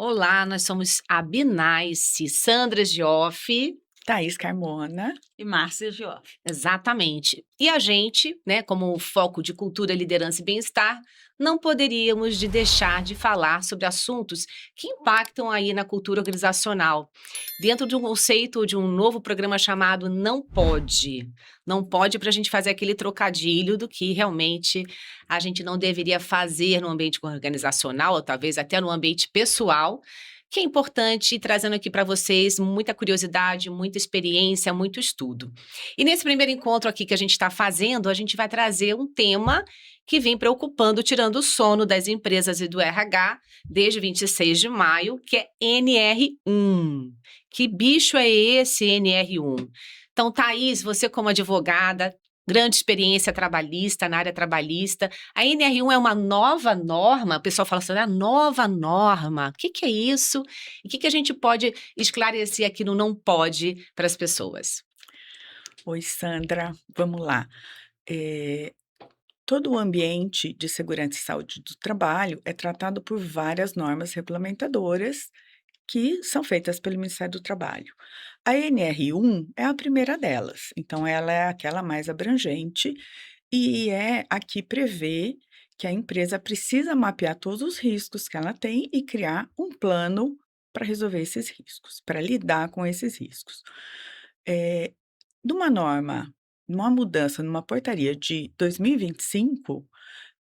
Olá, nós somos a Binice, Sandra Gioff. Thaís Carmona. E Márcia Gioff. Exatamente. E a gente, né, como foco de cultura, liderança e bem-estar, não poderíamos de deixar de falar sobre assuntos que impactam aí na cultura organizacional, dentro de um conceito de um novo programa chamado Não Pode. Não pode para a gente fazer aquele trocadilho do que realmente a gente não deveria fazer no ambiente organizacional, ou talvez até no ambiente pessoal, que é importante, trazendo aqui para vocês muita curiosidade, muita experiência, muito estudo. E nesse primeiro encontro aqui que a gente está fazendo, a gente vai trazer um tema que vem preocupando, tirando o sono das empresas e do RH desde 26 de maio, que é NR1. Que bicho é esse NR1? Então, Thaís, você como advogada, grande experiência trabalhista, na área trabalhista. A NR1 é uma nova norma, o pessoal fala assim, a nova norma, o que é isso? E o que a gente pode esclarecer aqui no Não Pode para as pessoas? Oi, Sandra. Vamos lá. Eh, Todo o ambiente de segurança e saúde do trabalho é tratado por várias normas regulamentadoras que são feitas pelo Ministério do Trabalho. A NR1 é a primeira delas, então ela é aquela mais abrangente e é a que prevê que a empresa precisa mapear todos os riscos que ela tem e criar um plano para resolver esses riscos, para lidar com esses riscos. Eh, Numa norma, numa mudança numa portaria de 2025,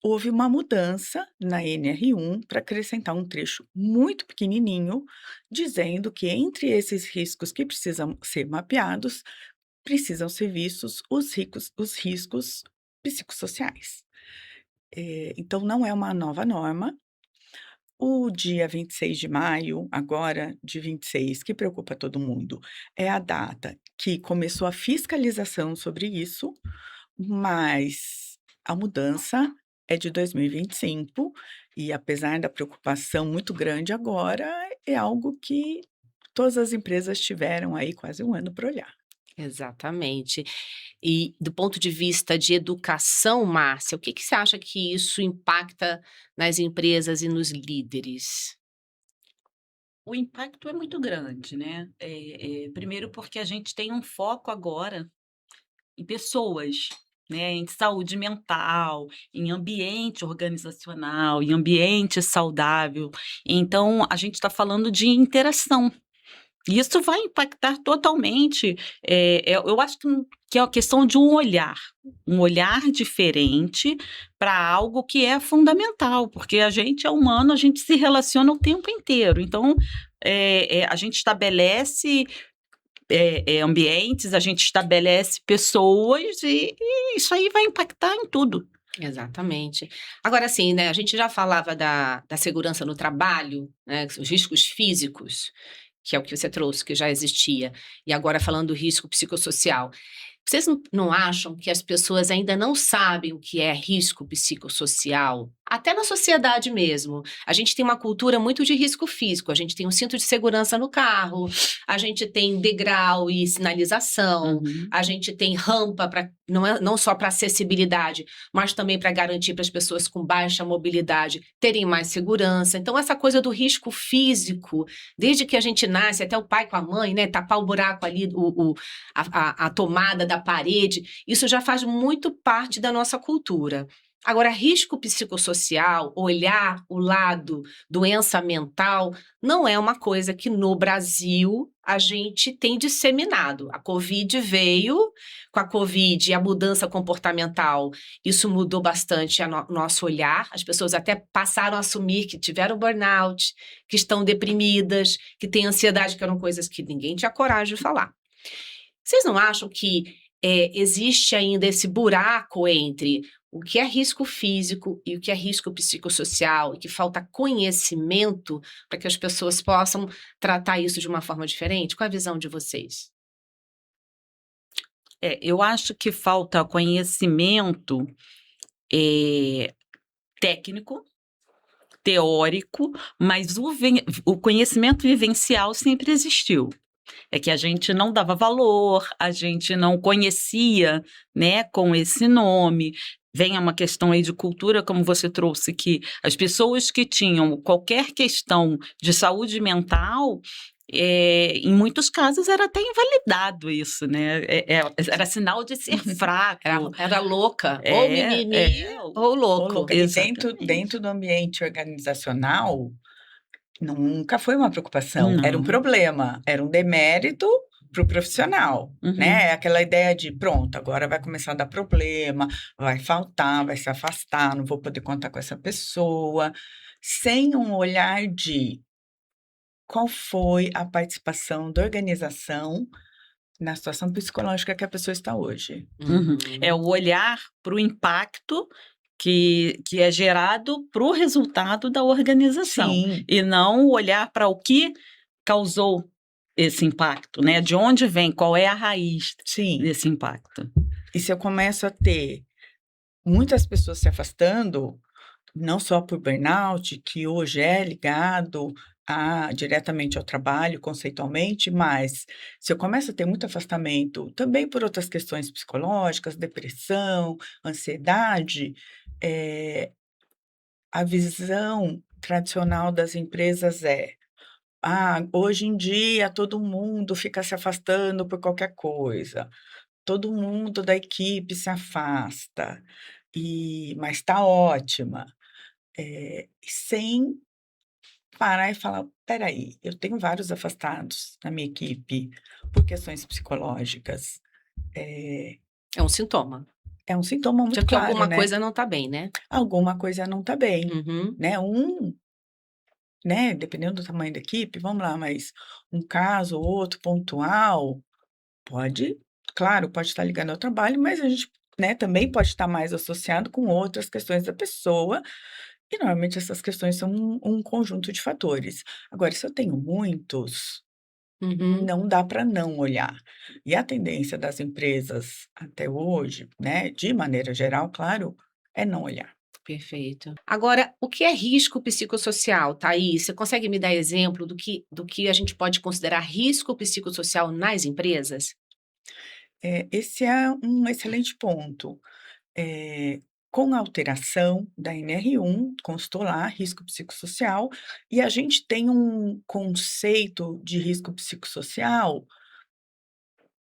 houve uma mudança na NR1 para acrescentar um trecho muito pequenininho, dizendo que entre esses riscos que precisam ser mapeados, precisam ser vistos os riscos psicossociais. Então não é uma nova norma. O dia 26 de maio, agora de 26, que preocupa todo mundo, é a data que começou a fiscalização sobre isso, mas a mudança é de 2025 e apesar da preocupação muito grande agora, é algo que todas as empresas tiveram aí quase um ano para olhar. Exatamente. E do ponto de vista de educação, Márcia, o que você acha que isso impacta nas empresas e nos líderes? O impacto é muito grande, né. Primeiro porque a gente tem um foco agora em pessoas, né, em saúde mental, em ambiente organizacional, em ambiente saudável. Então a gente está falando de interação. E isso vai impactar totalmente, eu acho que é a questão de um olhar diferente para algo que é fundamental, porque a gente é humano, a gente se relaciona o tempo inteiro. Então, a gente estabelece, ambientes, a gente estabelece pessoas e isso aí vai impactar em tudo. Exatamente. Agora, assim, né, a gente já falava da segurança no trabalho, né, os riscos físicos, que é o que você trouxe, que já existia, e agora falando do risco psicossocial. Vocês não acham que as pessoas ainda não sabem o que é risco psicossocial? Até na sociedade mesmo. A gente tem uma cultura muito de risco físico. A gente tem um cinto de segurança no carro, a gente tem degrau e sinalização, Uhum. a gente tem rampa para não só para acessibilidade, mas também para garantir para as pessoas com baixa mobilidade terem mais segurança. Então, essa coisa do risco físico, desde que a gente nasce, até o pai com a mãe, né, tapar o buraco ali, a tomada da parede, isso já faz muito parte da nossa cultura. Agora, risco psicossocial, olhar o lado doença mental, não é uma coisa que no Brasil a gente tem disseminado. A Covid veio, com a Covid e a mudança comportamental, isso mudou bastante o nosso olhar. As pessoas até passaram a assumir que tiveram burnout, que estão deprimidas, que têm ansiedade, que eram coisas que ninguém tinha coragem de falar. Vocês não acham que existe ainda esse buraco entre o que é risco físico e o que é risco psicossocial, e que falta conhecimento para que as pessoas possam tratar isso de uma forma diferente? Qual é a visão de vocês? Eu acho que falta conhecimento, eh, técnico, teórico, mas o conhecimento vivencial sempre existiu. É que a gente não dava valor, a gente não conhecia, né, com esse nome. vem uma questão aí de cultura, como você trouxe, que as pessoas que tinham qualquer questão de saúde mental, em muitos casos era até invalidado isso, né? Era sinal de ser fraco. Era louca, ou É, mimimi é, ou Ô, louco. louca, e dentro, exatamente. dentro do ambiente organizacional, nunca foi uma preocupação, era um Não. problema, era um demérito para o profissional, Uhum. né? Aquela ideia de, pronto, agora vai começar a dar problema, vai faltar, vai se afastar, não vou poder contar com essa pessoa, sem um olhar de qual foi a participação da organização na situação psicológica que a pessoa está hoje. Uhum. É Uhum. o olhar para o impacto que é gerado para o resultado da organização, Sim, e não olhar para o que causou esse impacto, né? De onde vem, qual é a raiz sim. desse impacto. E se eu começo a ter muitas pessoas se afastando, não só por burnout, que hoje é ligado diretamente ao trabalho, conceitualmente, mas se eu começo a ter muito afastamento, também por outras questões psicológicas, depressão, ansiedade, a visão tradicional das empresas é: hoje em dia todo mundo fica se afastando por qualquer coisa, todo mundo da equipe se afasta, mas está ótima. Sem parar e falar: "Espera aí, eu tenho vários afastados na minha equipe por questões psicológicas". Eh, É um sintoma é um sintoma de muito que claro, alguma né, coisa não está bem, né? alguma coisa não está bem, Uhum. né, né, dependendo do tamanho da equipe, vamos lá, mas um caso ou outro pontual pode, claro, pode estar ligado ao trabalho, mas a gente, né, também pode estar mais associado com outras questões da pessoa. E normalmente essas questões são um conjunto de fatores. Agora, se eu tenho muitos, Uhum. não dá para não olhar. E a tendência das empresas até hoje, né, de maneira geral, claro, é não olhar. Perfeito. Agora, o que é risco psicossocial, Thaís? Você consegue me dar exemplo do que a gente pode considerar risco psicossocial nas empresas? Esse é um excelente ponto. Eh, com a alteração da NR1, constou lá risco psicossocial, e a gente tem um conceito de risco psicossocial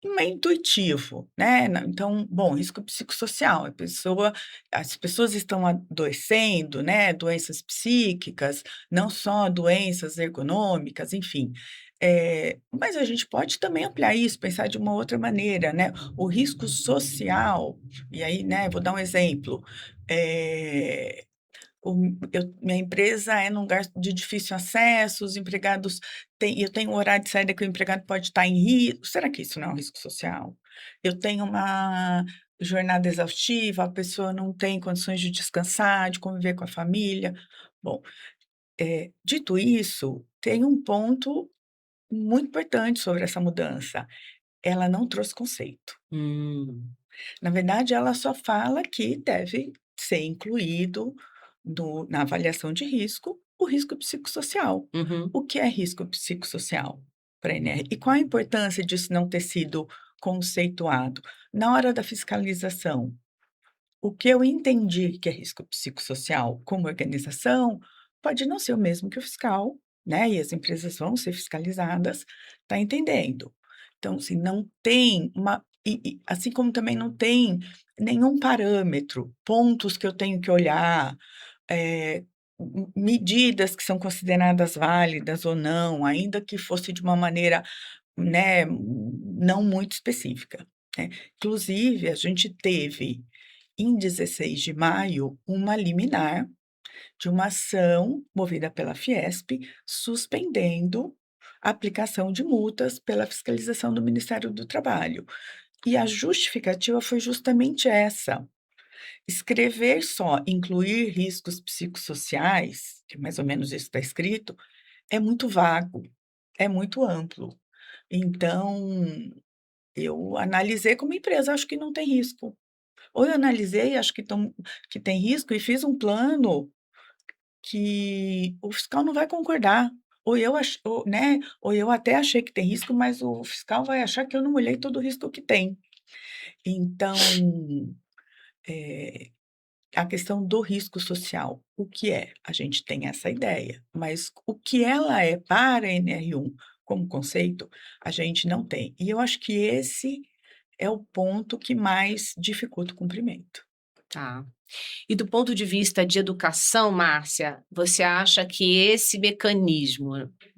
meio intuitivo, né, então, bom, risco psicossocial, as pessoas estão adoecendo, né, doenças psíquicas, não só doenças ergonômicas, enfim. Mas a gente pode também ampliar isso, pensar de uma outra maneira, né, o risco social, e aí, né, vou dar um exemplo, eh minha empresa é num lugar de difícil acesso, os empregados eu tenho um horário de saída que o empregado pode estar em risco, será que isso não é um risco social? Eu tenho uma jornada exaustiva, a pessoa não tem condições de descansar, de conviver com a família. Bom, dito isso, tem um ponto muito importante sobre essa mudança, ela não trouxe conceito. Hum. Na verdade, ela só fala que deve ser incluído na avaliação de risco, o risco psicossocial. Uhum. O que é risco psicossocial para a ENR? E qual a importância disso não ter sido conceituado? Na hora da fiscalização, o que eu entendi que é risco psicossocial como organização, pode não ser o mesmo que o fiscal, né, e as empresas vão ser fiscalizadas, está entendendo. Então, assim, não tem assim como também não tem nenhum parâmetro, pontos que eu tenho que olhar, medidas que são consideradas válidas ou não, ainda que fosse de uma maneira, né, não muito específica, né. Inclusive, a gente teve em 16 de maio, uma liminar de uma ação movida pela Fiesp, suspendendo a aplicação de multas pela fiscalização do Ministério do Trabalho. E a justificativa foi justamente essa: escrever só incluir riscos psicossociais, que mais ou menos isso está escrito, é muito vago, é muito amplo. Então, eu analisei como empresa, acho que não tem risco. Ou eu analisei, acho que tem risco e fiz um plano que o fiscal não vai concordar, ou eu até achei que tem risco, mas o fiscal vai achar que eu não olhei todo o risco que tem. Então, a questão do risco social. O que é? A gente tem essa ideia, mas o que ela é para a NR1 como conceito, a gente não tem. E eu acho que esse é o ponto que mais dificulta o cumprimento. Tá. E do ponto de vista de educação, Márcia, você acha que esse mecanismo,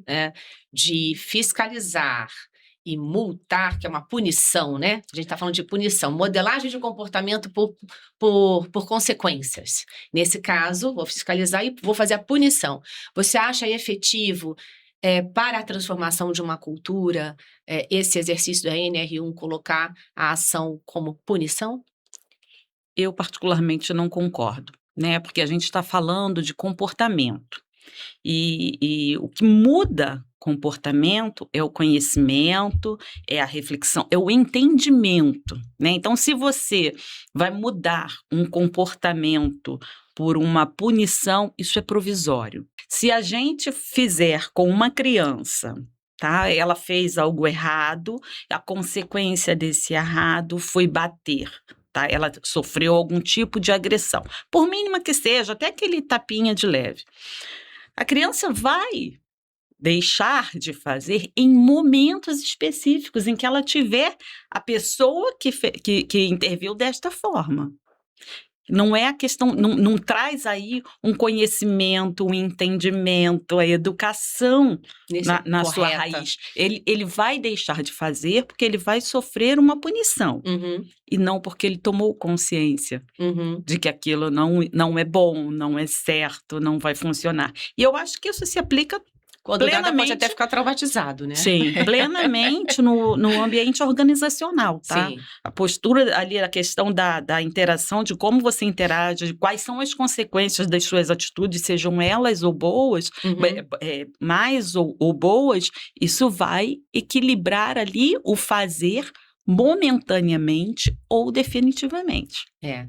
né, de fiscalizar e multar, que é uma punição, né? A gente está falando de punição, modelagem de comportamento por consequências. Nesse caso, vou fiscalizar e vou fazer a punição. Você acha efetivo, para a transformação de uma cultura, esse exercício da NR1 colocar a ação como punição? Eu particularmente não concordo, né, porque a gente está falando de comportamento, e o que muda comportamento é o conhecimento, é a reflexão, é o entendimento, né. Então se você vai mudar um comportamento por uma punição, isso é provisório. Se a gente fizer com uma criança, tá, ela fez algo errado, a consequência desse errado foi bater. Tá, ela sofreu algum tipo de agressão, por mínima que seja, até aquele tapinha de leve. A criança vai deixar de fazer em momentos específicos em que ela tiver a pessoa que interviu desta forma. Não é a questão, não traz aí um conhecimento, um entendimento, a educação na sua Correta. raiz. Ele vai deixar de fazer porque ele vai sofrer uma punição, Uhum, e não porque ele tomou consciência uhum. de que aquilo não é bom, não é certo, não vai funcionar. E eu acho que isso se aplica Quando nada pode até plenamente, ficar traumatizado, né? sim, plenamente no ambiente organizacional, tá? Sim. A postura ali, a questão da interação, de como você interage, de quais são as consequências das suas atitudes, sejam elas ou boas, Uhum. mais ou boas, isso vai equilibrar ali o fazer momentaneamente ou definitivamente. É.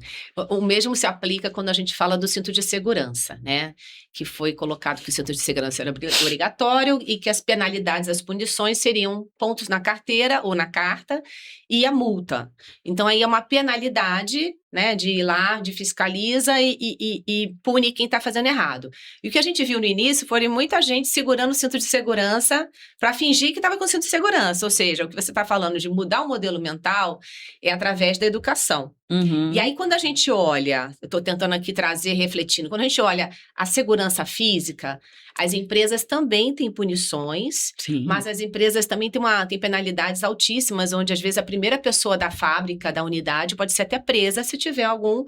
O mesmo se aplica quando a gente fala do cinto de segurança, né? Que foi colocado que o cinto de segurança era obrigatório e que as penalidades, as punições seriam pontos na carteira ou na carta e a multa. Então aí é uma penalidade, né? De ir lá, de fiscaliza e pune quem está fazendo errado. E o que a gente viu no início foi muita gente segurando o cinto de segurança para fingir que estava com o cinto de segurança. Ou seja, o que você está falando de mudar o modelo mental é através da educação. E Uhum. aí, quando a gente olha, eu estou tentando aqui trazer, refletindo, quando a gente olha a segurança física, as empresas também têm punições, Sim. mas as empresas também têm penalidades altíssimas, onde às vezes a primeira pessoa da fábrica, da unidade, pode ser até presa se tiver algum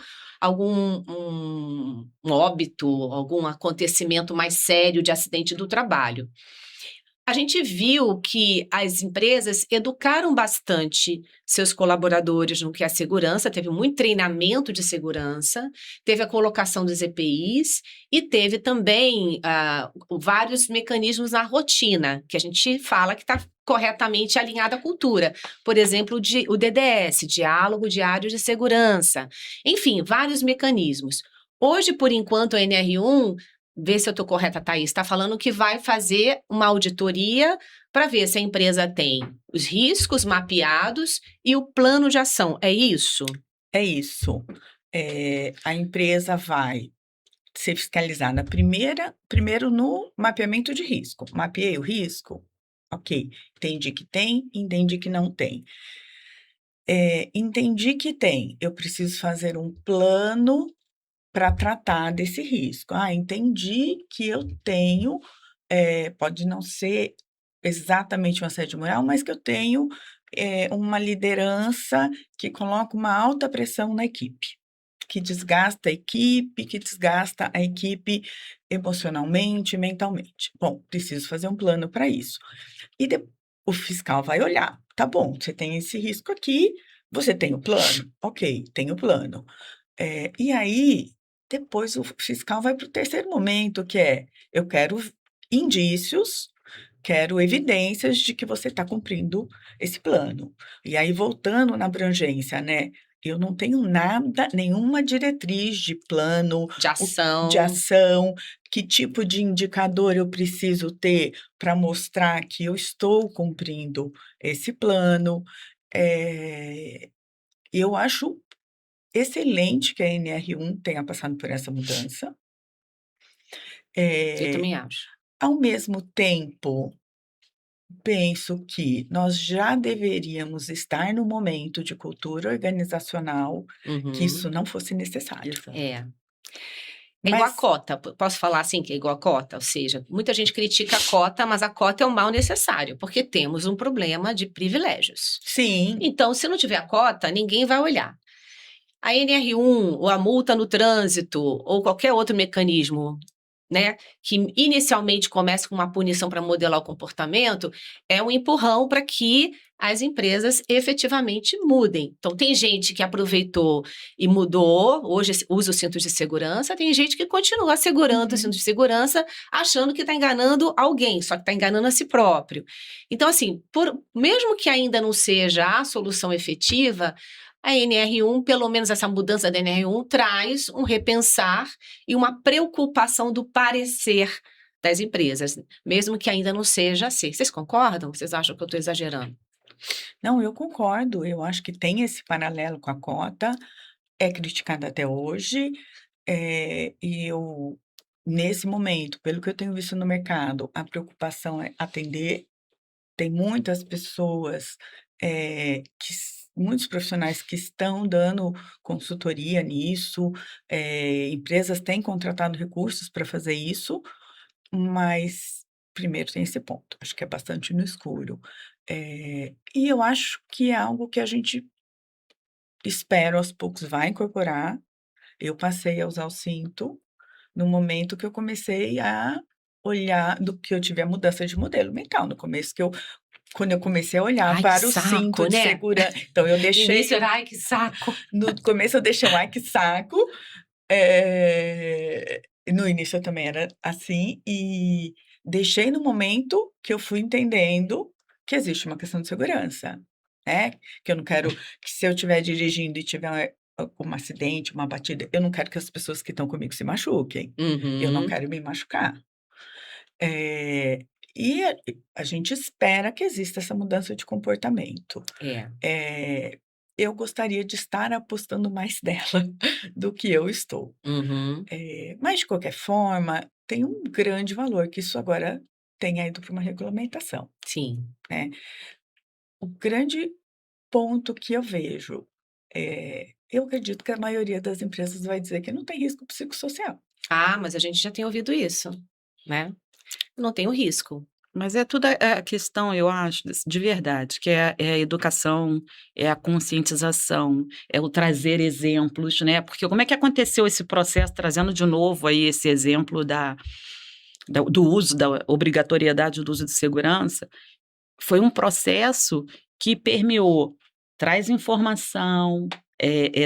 óbito, algum acontecimento mais sério de acidente do trabalho. A gente viu que as empresas educaram bastante seus colaboradores no que é segurança, teve muito treinamento de segurança, teve a colocação dos EPIs e teve também vários mecanismos na rotina, que a gente fala que está corretamente alinhada à cultura. Por exemplo, o DDS, Diálogo Diário de Segurança. Enfim, vários mecanismos. Hoje, por enquanto, a NR1, vê se eu estou correta, Thaís, está falando que vai fazer uma auditoria para ver se a empresa tem os riscos mapeados e o plano de ação. É isso? É isso. A empresa vai ser fiscalizada primeiro no mapeamento de risco. Mapeei o risco? Ok. Entendi que tem, entendi que não tem. Entendi que tem. Eu preciso fazer um plano para tratar desse risco. Entendi que eu tenho, pode não ser exatamente um assédio moral, mas que eu tenho uma liderança que coloca uma alta pressão na equipe, que desgasta a equipe emocionalmente, mentalmente. Bom, preciso fazer um plano para isso. E o fiscal vai olhar, tá bom, você tem esse risco aqui, você tem o plano? Ok, tem o plano. E aí, depois o fiscal vai para o terceiro momento, que é: eu quero indícios, quero evidências de que você está cumprindo esse plano. E aí, voltando na abrangência, né? Eu não tenho nada, nenhuma diretriz de plano, De de ação. ação, que tipo de indicador eu preciso ter para mostrar que eu estou cumprindo esse plano. Eu acho excelente que a NR1 tenha passado por essa mudança. Eu Eh, também acho. Ao mesmo tempo, penso que nós já deveríamos estar no momento de cultura organizacional que isso Uhum. não fosse necessário. Exato. É. É igual a Mas cota, posso falar assim que é igual a cota? Ou seja, muita gente critica a cota, mas a cota é um mal necessário, porque temos um problema de privilégios. sim, Então, se não tiver a cota, ninguém vai olhar. A NR1, ou a multa no trânsito, ou qualquer outro mecanismo, né, que inicialmente começa com uma punição para modelar o comportamento, é um empurrão para que as empresas efetivamente mudem. Então, tem gente que aproveitou e mudou, hoje usa o cinto de segurança, tem gente que continua segurando o cinto uhum. de segurança, achando que está enganando alguém, só que está enganando a si próprio. Então, assim, mesmo que ainda não seja a solução efetiva, a NR1, pelo menos essa mudança da NR1, traz um repensar e uma preocupação do parecer das empresas, mesmo que ainda não seja assim. Vocês concordam? Vocês acham que eu estou exagerando? Não, eu concordo, eu acho que tem esse paralelo com a cota, é criticada até hoje, e eu nesse momento, pelo que eu tenho visto no mercado, a preocupação é atender. Tem muitas pessoas, muitos profissionais que estão dando consultoria nisso, empresas têm contratado recursos para fazer isso, mas primeiro tem esse ponto, acho que é bastante no escuro. E eu acho que é algo que a gente, espero, aos poucos vai incorporar. Eu passei a usar o cinto no momento que eu comecei a olhar do que eu tive a mudança de modelo mental, no começo que eu quando eu comecei a olhar Ai, que para o cinto saco, de né? segurança, então eu No início deixei era, ai, que saco. no começo eu deixei um "ai que saco", no início eu também era assim, e deixei no momento que eu fui entendendo que existe uma questão de segurança, né, que eu não quero que se eu estiver dirigindo e tiver um acidente, uma batida, eu não quero que as pessoas que estão comigo se machuquem, eu não Uhum. quero me machucar. Eh, e a gente espera que exista essa mudança de comportamento. É. Eh, eu gostaria de estar apostando mais nela do que eu estou. Uhum. Mas de qualquer forma, tem um grande valor que isso agora tenha ido para uma regulamentação, Sim. né. O grande ponto que eu vejo, eu acredito que a maioria das empresas vai dizer que não tem risco psicossocial. Ah, mas a gente já tem ouvido isso, né? Não tem o risco. Mas é tudo a questão, eu acho, de verdade, que é a educação, é a conscientização, é o trazer exemplos, né, porque como é que aconteceu esse processo, trazendo de novo aí esse exemplo do uso, da obrigatoriedade do uso de segurança, foi um processo que permeou, traz informação,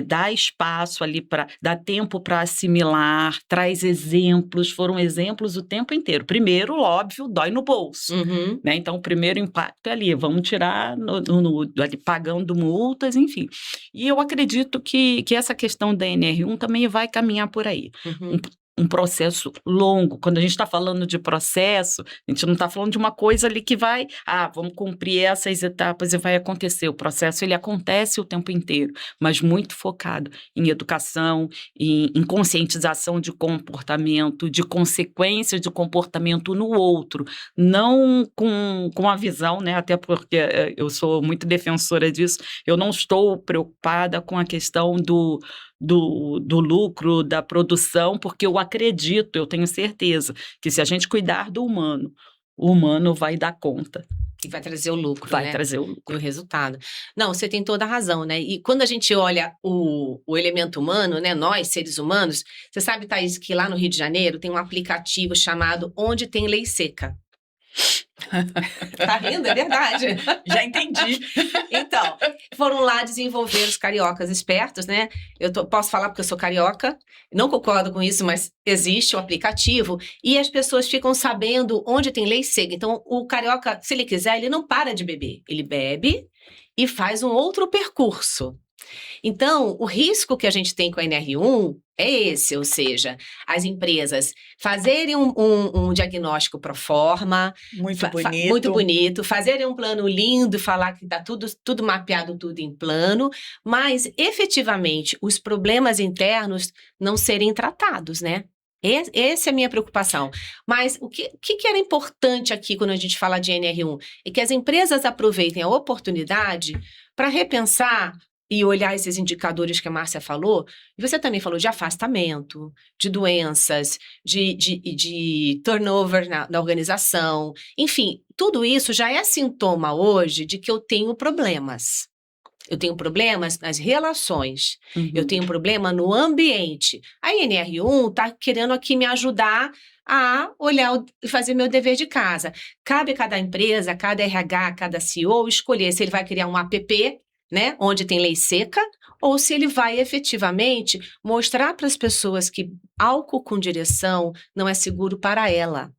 dá espaço ali para dá tempo para assimilar, traz exemplos, foram exemplos o tempo inteiro. Primeiro, óbvio, dói no bolso, Uhum. né, então o primeiro impacto é ali, vamos tirar ali pagando multas, enfim. E eu acredito que essa questão da NR1 também vai caminhar por aí. Um Uhum. um processo longo, quando a gente está falando de processo, a gente não está falando de uma coisa ali que vai, vamos cumprir essas etapas e vai acontecer. O processo ele acontece o tempo inteiro, mas muito focado em educação, em conscientização de comportamento, de consequências de comportamento no outro, não com a visão, né? Até porque eu sou muito defensora disso. Eu não estou preocupada com a questão do lucro, da produção, porque eu acredito, eu tenho certeza, que se a gente cuidar do humano, o humano vai dar conta, Que vai trazer o lucro, vai né? trazer o E o lucro. resultado. Não, você tem toda a razão, né? E quando a gente olha o elemento humano, né? Nós, seres humanos, você sabe, Thaís, que lá no Rio de Janeiro tem um aplicativo chamado Onde Tem Lei Seca. Tá rindo? É verdade. Já entendi. Então, foram lá desenvolver os cariocas espertos, né? Posso falar porque eu sou carioca, não concordo com isso, mas existe o aplicativo e as pessoas ficam sabendo onde tem lei seca. Então, o carioca, se ele quiser, ele não para de beber. Ele bebe e faz um outro percurso. Então, o risco que a gente tem com a NR1 é esse, ou seja, as empresas fazerem um diagnóstico pro forma, Muito muito bonito. bonito, fazerem um plano lindo, falar que está tudo mapeado, tudo em plano, mas efetivamente os problemas internos não serem tratados, né? Essa é a minha preocupação. Mas o que era importante aqui quando a gente fala de NR1? É que as empresas aproveitem a oportunidade para repensar e olhar esses indicadores que a Márcia falou, e você também falou de afastamento, de doenças, de turnover na organização, enfim, tudo isso já é sintoma hoje de que eu tenho problemas. Eu tenho problemas nas relações, eu Uhum. tenho problema no ambiente. A NR1 está querendo aqui me ajudar a olhar e fazer meu dever de casa. Cabe a cada empresa, a cada RH, a cada CEO escolher se ele vai criar um app, né, onde tem lei seca, ou se ele vai efetivamente mostrar para as pessoas que álcool com direção não é seguro para ela,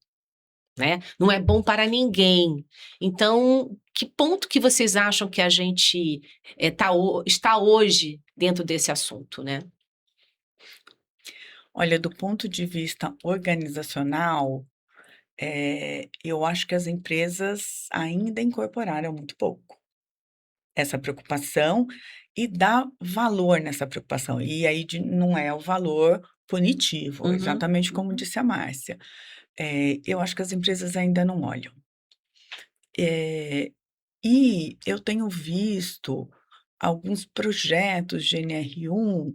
né? Não é bom para ninguém. Então, que ponto que vocês acham que a gente está hoje dentro desse assunto, né? Olha, do ponto de vista organizacional, eu acho que as empresas ainda incorporaram muito pouco essa preocupação e dar valor nessa preocupação. E aí não é o valor punitivo, Uhum, exatamente como uhum. disse a Márcia. Eu acho que as empresas ainda não olham. E eu tenho visto alguns projetos de NR1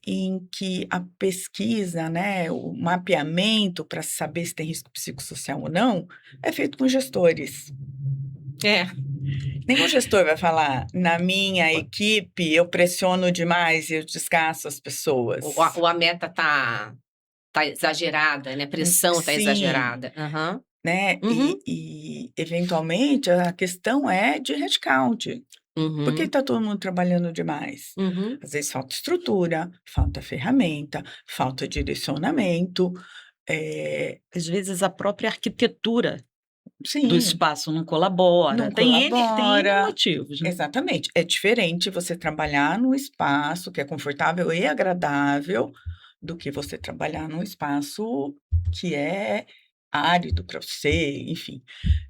em que a pesquisa, né, o mapeamento para saber se tem risco psicossocial ou não, é feito com gestores. É, Nenhum gestor vai falar: "Na minha equipe, eu pressiono demais e eu desgasto as pessoas". ou a meta tá exagerada, né? A pressão tá Sim, exagerada. Aham. né, Uhum, e eventualmente a questão é de headcount. Por que uhum, está todo mundo trabalhando demais? uhum. Às vezes falta estrutura, falta ferramenta, falta direcionamento, Às vezes a própria arquitetura do sim, espaço não colabora, não tem N colabora. motivos, né. Exatamente. É diferente você trabalhar num espaço que é confortável e agradável, do que você trabalhar num espaço que é árido para você, enfim.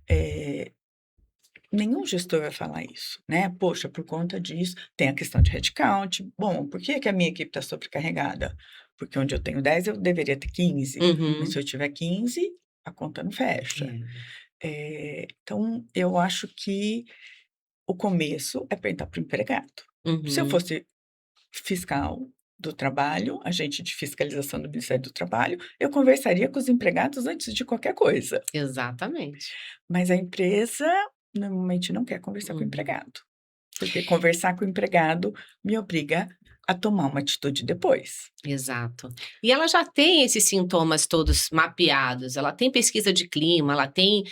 Eh, Nenhum gestor vai falar isso, né. "Poxa, por conta disso", tem a questão de headcount. "Bom, por que que a minha equipe está sobrecarregada? Porque onde eu tenho 10 eu deveria ter 15, mas se Uhum. eu tiver 15, a conta não fecha". É. Então eu acho que o começo é perguntar para o empregado. Se eu Uhum. fosse fiscal do trabalho, agente de fiscalização do Ministério do Trabalho, eu conversaria com os empregados antes de qualquer coisa, Exatamente. mas a empresa normalmente não quer conversar com o Uhum. empregado, porque conversar com o empregado me obriga a tomar uma atitude depois. Exato. E ela já tem esses sintomas todos mapeados, ela tem pesquisa de clima, ela tem,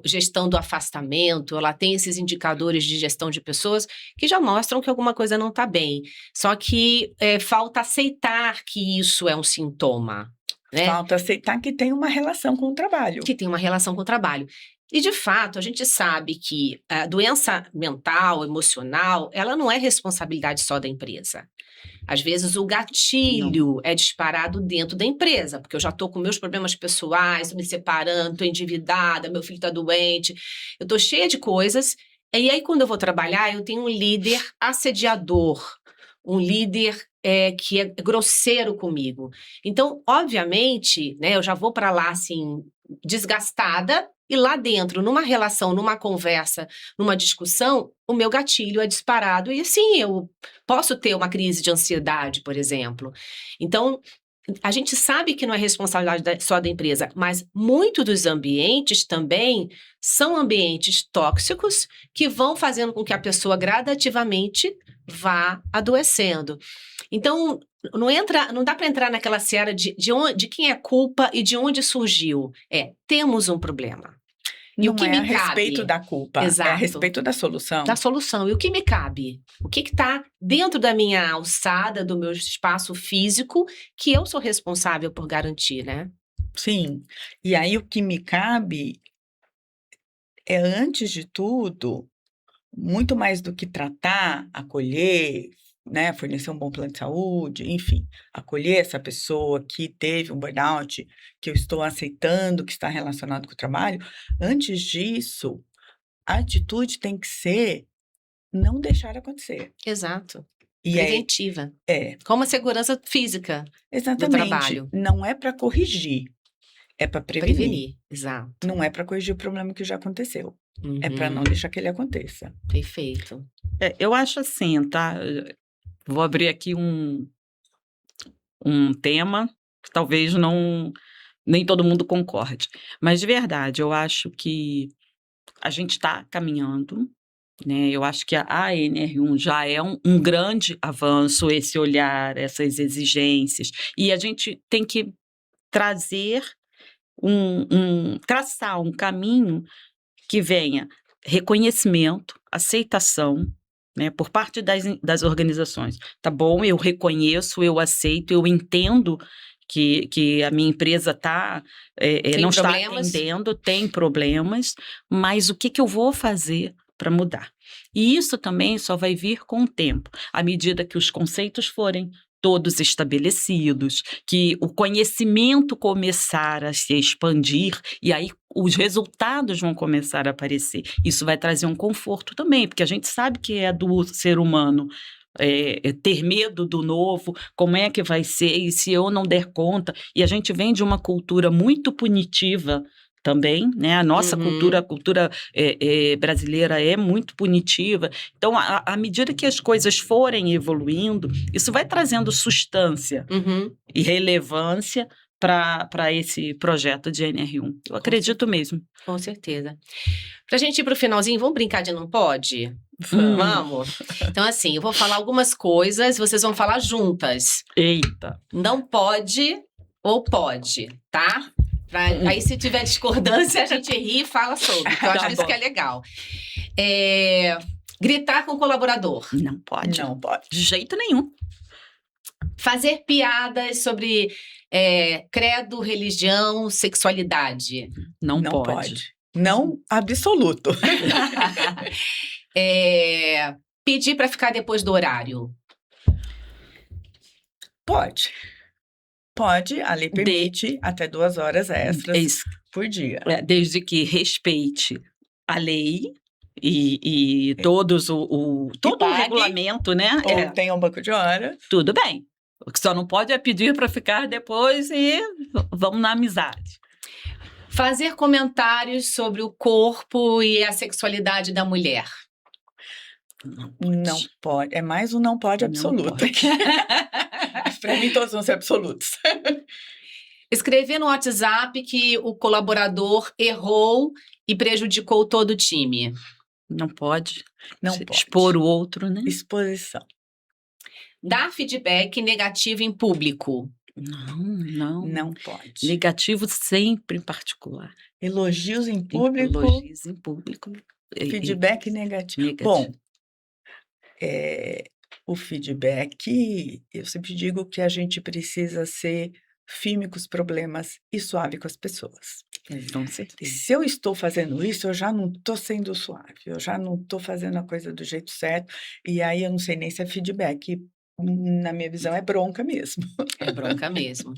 gestão do afastamento, ela tem esses indicadores de gestão de pessoas que já mostram que alguma coisa não está bem. Só que, falta aceitar que isso é um sintoma, né? Falta aceitar que tem uma relação com o trabalho. Que tem uma relação com o trabalho. E de fato, a gente sabe que a doença mental, emocional, ela não é responsabilidade só da empresa. Às vezes o Não. gatilho é disparado dentro da empresa, porque eu já estou com meus problemas pessoais, estou me separando, estou endividada, meu filho está doente, eu estou cheia de coisas. E aí, quando eu vou trabalhar, eu tenho um líder assediador, um líder que é grosseiro comigo. Então, obviamente, né, eu já vou para lá assim, desgastada, e lá dentro, numa relação, numa conversa, numa discussão, o meu gatilho é disparado. E assim, eu posso ter uma crise de ansiedade, por exemplo. Então, a gente sabe que não é responsabilidade só da empresa, mas muito dos ambientes também são ambientes tóxicos que vão fazendo com que a pessoa gradativamente vá adoecendo. Então, não dá para entrar naquela seara de quem é culpa e de onde surgiu. Temos um problema. E o Não que é a me respeito cabe? da culpa, é a Exato. respeito da Da solução. solução. E o que me cabe? O que está dentro da minha alçada, do meu espaço físico, que eu sou responsável por garantir, né? Sim. E aí o que me cabe é, antes de tudo, muito mais do que tratar, acolher, né, fornecer um bom plano de saúde, enfim, acolher essa pessoa que teve um burnout, que eu estou aceitando que está relacionado com o trabalho, antes disso, a atitude tem que ser não deixar acontecer. Exato. E Preventiva. é, Como a segurança física do exatamente, trabalho. não é para corrigir, é para prevenir. Prevenir. Exato. Não é para corrigir o problema que já aconteceu, é para não Uhum. deixar que ele aconteça. Perfeito. Eu acho assim, tá? Vou abrir aqui um tema que talvez nem todo mundo concorde. Mas, de verdade, eu acho que a gente está caminhando, né? Eu acho que a NR1 já é um grande avanço, esse olhar, essas exigências. E a gente tem que trazer traçar um caminho que venha reconhecimento, aceitação, né, por parte das organizações. Tá bom, eu reconheço, eu aceito, eu entendo que a minha empresa Tem não está problemas? atendendo, tem problemas, mas o que eu vou fazer para mudar? E isso também só vai vir com o tempo, à medida que os conceitos forem todos estabelecidos, que o conhecimento começar a se expandir, e aí os resultados vão começar a aparecer. Isso vai trazer um conforto também, porque a gente sabe que é do ser humano ter medo do novo, como é que vai ser, e se eu não der conta. E a gente vem de uma cultura muito punitiva também, né? A nossa cultura, a cultura brasileira é muito punitiva. Então, à medida que as coisas forem evoluindo, isso vai trazendo substância Uhum. e relevância para esse projeto de NR1. Eu acredito mesmo. Com certeza. Pra gente ir pro finalzinho, vamos brincar de não pode? Vamos? Então, assim, eu vou falar algumas coisas, vocês vão falar juntas. Eita! Não pode ou pode, tá? Aí, se tiver discordância, a gente ri e fala sobre, que eu acho Tá isso bom. que é legal. Gritar com o colaborador. Não pode. Não pode. De jeito nenhum. Fazer piadas sobre credo, religião, sexualidade. Não Não pode. pode. Não absoluto. Pedir para ficar depois do horário. Pode. Pode, a lei permite até 2 horas extras Isso. por dia. Desde que respeite a lei e todos todo o pague, regulamento, né? Ou tenha um banco de hora. Tudo bem. O que só não pode é pedir para ficar depois e vamos na amizade. Fazer comentários sobre o corpo e a sexualidade da mulher. Não pode. É mais um não pode Não absoluto. pode. Para mim, todos vão ser absolutos. Escrever no WhatsApp que o colaborador errou e prejudicou todo o time. Não pode. Não pode. Expor o outro, né? Exposição. Dar feedback negativo em público. Não. Não pode. Negativo sempre em particular. Elogios em público. Elogios em público. Feedback negativo. Bom, o feedback, eu sempre digo que a gente precisa ser firme com os problemas e suave com as pessoas. Com certeza. Se eu estou fazendo isso, eu já não estou sendo suave, eu já não estou fazendo a coisa do jeito certo, e aí eu não sei nem se é feedback. Na minha visão, é bronca mesmo. É bronca mesmo.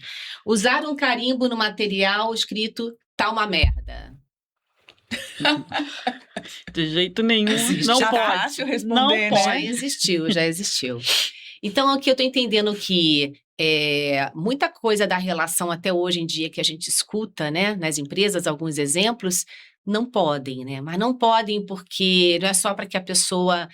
Usar um carimbo no material escrito tá uma merda. De jeito nenhum. Existe. Não Já pode. tá fácil responder, Não né? pode. Já existiu. Então, aqui eu tô entendendo que muita coisa da relação até hoje em dia que a gente escuta, né, nas empresas, alguns exemplos, não podem, né? Mas não podem porque não é só para que a pessoa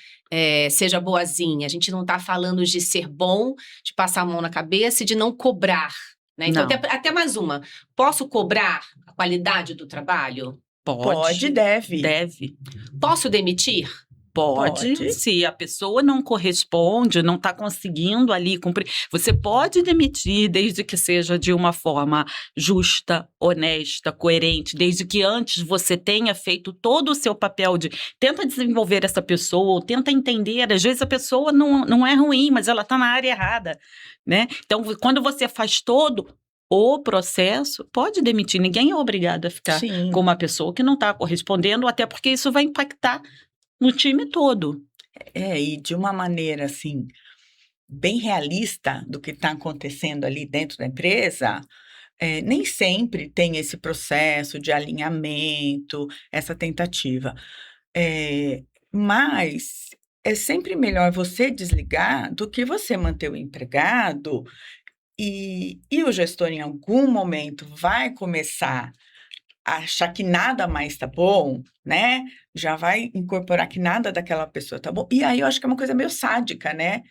seja boazinha. A gente não está falando de ser bom, de passar a mão na cabeça e de não cobrar, né? Então, Não. até mais uma. Posso cobrar a qualidade do trabalho? Pode, deve. Deve. Posso demitir? Pode, se a pessoa não corresponde, não está conseguindo ali cumprir. Você pode demitir desde que seja de uma forma justa, honesta, coerente, desde que antes você tenha feito todo o seu papel de tenta desenvolver essa pessoa, ou tenta entender. Às vezes a pessoa não é ruim, mas ela está na área errada, né? Então, quando você faz todo o processo, pode demitir. Ninguém é obrigado a ficar Sim. com uma pessoa que não está correspondendo, até porque isso vai impactar No time todo. E de uma maneira, assim, bem realista do que está acontecendo ali dentro da empresa, nem sempre tem esse processo de alinhamento, essa tentativa. Eh, mas é sempre melhor você desligar do que você manter o empregado e o gestor em algum momento vai começar a achar que nada mais tá bom, né, já vai incorporar que nada daquela pessoa tá bom, e aí eu acho que é uma coisa meio sádica, né.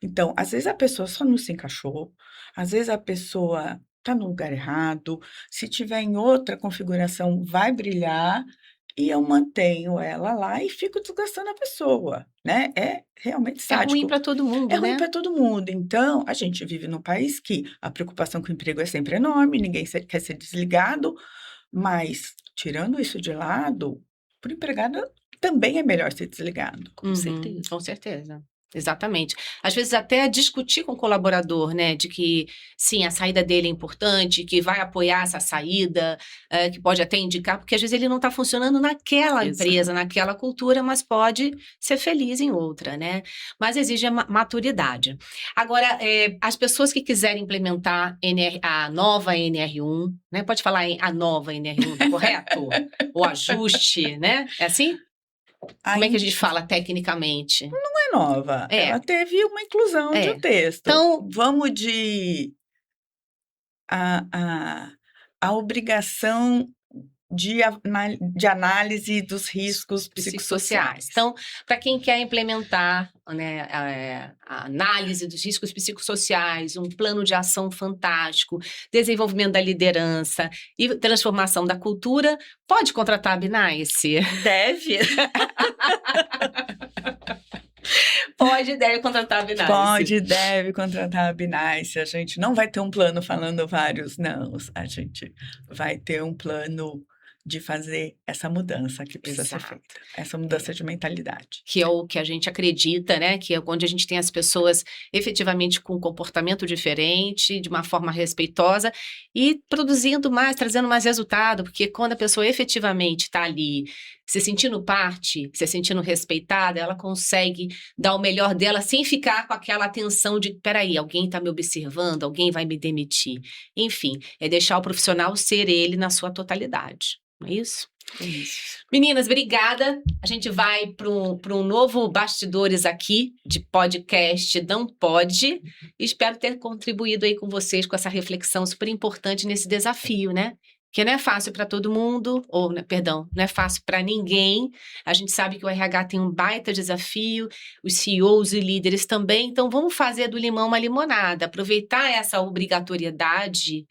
Então, às vezes a pessoa só não se encaixou, às vezes a pessoa tá no lugar errado, se tiver em outra configuração vai brilhar, e eu mantenho ela lá e fico desgastando a pessoa, né, é realmente É ruim sádico. para todo É mundo, ruim né? para todo mundo. Então, a gente vive num país que a preocupação com o emprego é sempre enorme, ninguém quer ser desligado, mas tirando isso de lado, para o empregado também é melhor ser desligado. Com Uhum, certeza. com certeza. Exatamente. Às vezes até discutir com o colaborador, né, de que sim, a saída dele é importante, que vai apoiar essa saída, que pode até indicar, porque às vezes ele não está funcionando naquela Exato. empresa, naquela cultura, mas pode ser feliz em outra, né. Mas exige a maturidade. Agora, as pessoas que quiserem implementar a nova NR1, né, pode falar a nova NR1, tá correto? O ajuste, né, é assim? Como é que a Ain gente fala tecnicamente? Não é nova, É, ela teve uma inclusão de um é. texto. Então Vamos de a a obrigação de análise dos riscos psicossociais. psicossociais. Então, para quem quer implementar, né, a análise dos riscos psicossociais, um plano de ação fantástico, desenvolvimento da liderança e transformação da cultura, pode contratar a Bnice? Deve. Pode e deve contratar a Bnice. Pode, deve contratar a Bnice. A gente não vai ter um plano falando vários nãos, a gente vai ter um plano de fazer essa mudança que precisa ser feita, Exato. essa É. mudança de mentalidade. Que é o que a gente acredita, né, que é onde a gente tem as pessoas efetivamente com um comportamento diferente, de uma forma respeitosa e produzindo mais, trazendo mais resultado, porque quando a pessoa efetivamente está ali se sentindo parte, se sentindo respeitada, ela consegue dar o melhor dela sem ficar com aquela atenção de: "Espera aí, alguém está me observando, alguém vai me demitir". Enfim, é deixar o profissional ser ele na sua totalidade, não é isso? É isso. Meninas, obrigada. A gente vai para um novo bastidores aqui de podcast Não Pode. Espero ter contribuído aí com vocês com essa reflexão super importante nesse desafio, né? Que não é fácil para todo mundo, ou, né, perdão, não é fácil para ninguém. A gente sabe que o RH tem um baita desafio, os CEOs e líderes também. Então, vamos fazer do limão uma limonada, aproveitar essa obrigatoriedade,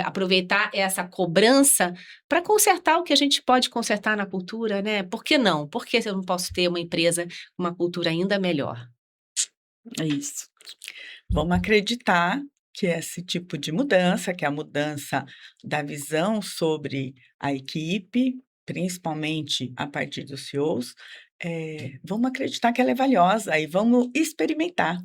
aproveitar essa cobrança para consertar o que a gente pode consertar na cultura, né? Por que não? Por que eu não posso ter uma empresa com uma cultura ainda melhor? É isso. Vamos acreditar que esse tipo de mudança, que é a mudança da visão sobre a equipe, principalmente a partir dos CEOs, vamos acreditar que ela é valiosa e vamos experimentar.